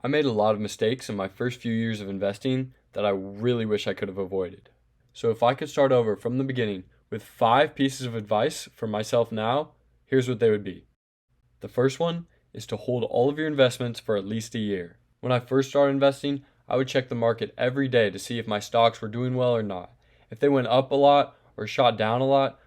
I made a lot of mistakes in my first few years of investing that I really wish I could have avoided. So if I could start over from the beginning with 5 pieces of advice for myself now, here's what they would be. The first one is to hold all of your investments for at least a year. When I first started investing, I would check the market every day to see if my stocks were doing well or not. If they went up a lot or shot down a lot,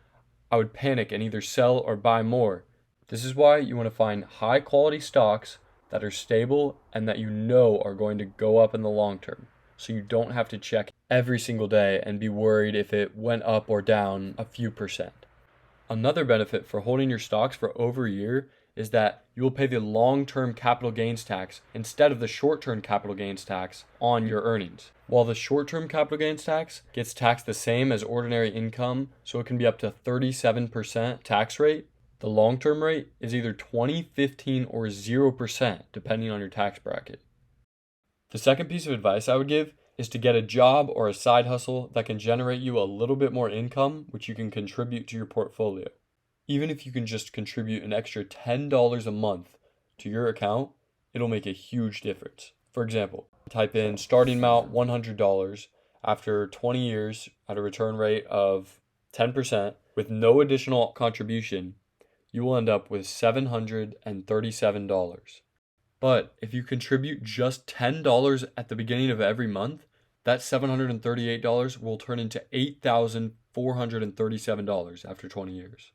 I would panic and either sell or buy more. This is why you want to find high quality stocks that are stable and that you know are going to go up in the long term. So you don't have to check every single day and be worried if it went up or down a few percent. Another benefit for holding your stocks for over a year is that you will pay the long-term capital gains tax instead of the short-term capital gains tax on your earnings. While the short-term capital gains tax gets taxed the same as ordinary income, so it can be up to 37% tax rate, the long-term rate is either 20, 15, or 0% depending on your tax bracket. The second piece of advice I would give is to get a job or a side hustle that can generate you a little bit more income, which you can contribute to your portfolio. Even if you can just contribute an extra $10 a month to your account, it'll make a huge difference. For example, type in starting amount $100 after 20 years at a return rate of 10% with no additional contribution, you will end up with $737. But if you contribute just $10 at the beginning of every month, that $738 will turn into $8,437 after 20 years.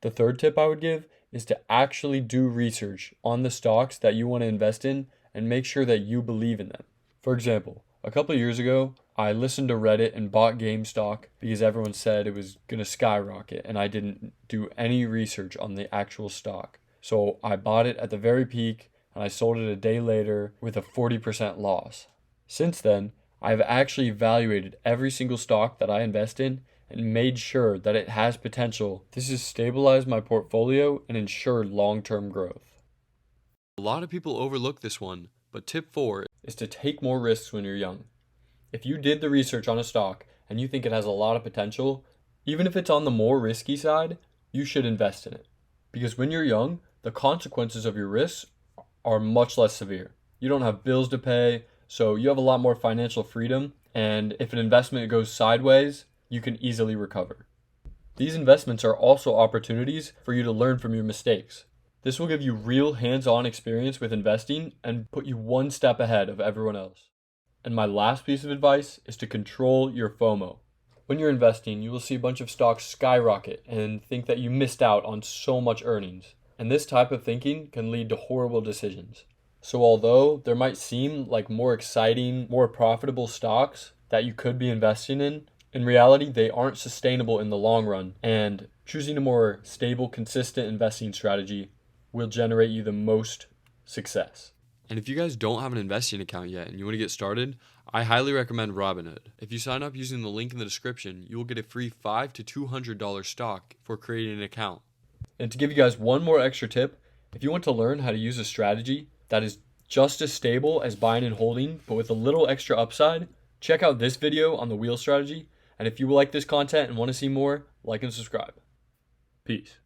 The third tip I would give is to actually do research on the stocks that you want to invest in and make sure that you believe in them. For example, a couple of years ago, I listened to Reddit and bought GameStop because everyone said it was going to skyrocket and I didn't do any research on the actual stock. So I bought it at the very peak and I sold it a day later with a 40% loss. Since then, I've actually evaluated every single stock that I invest in and made sure that it has potential. This has stabilized my portfolio and ensured long-term growth. A lot of people overlook this one, but tip 4 is to take more risks when you're young. If you did the research on a stock and you think it has a lot of potential, even if it's on the more risky side, you should invest in it. Because when you're young, the consequences of your risks are much less severe. You don't have bills to pay, so you have a lot more financial freedom, and if an investment goes sideways, you can easily recover. These investments are also opportunities for you to learn from your mistakes. This will give you real hands-on experience with investing and put you one step ahead of everyone else. And my last piece of advice is to control your FOMO. When you're investing, you will see a bunch of stocks skyrocket and think that you missed out on so much earnings. And this type of thinking can lead to horrible decisions. So although there might seem like more exciting, more profitable stocks that you could be investing in reality, they aren't sustainable in the long run, and choosing a more stable, consistent investing strategy will generate you the most success. And if you guys don't have an investing account yet and you want to get started, I highly recommend Robinhood. If you sign up using the link in the description, you will get a free $5 to $200 stock for creating an account. And to give you guys one more extra tip, if you want to learn how to use a strategy that is just as stable as buying and holding, but with a little extra upside, check out this video on the wheel strategy. And if you like this content and want to see more, like and subscribe. Peace.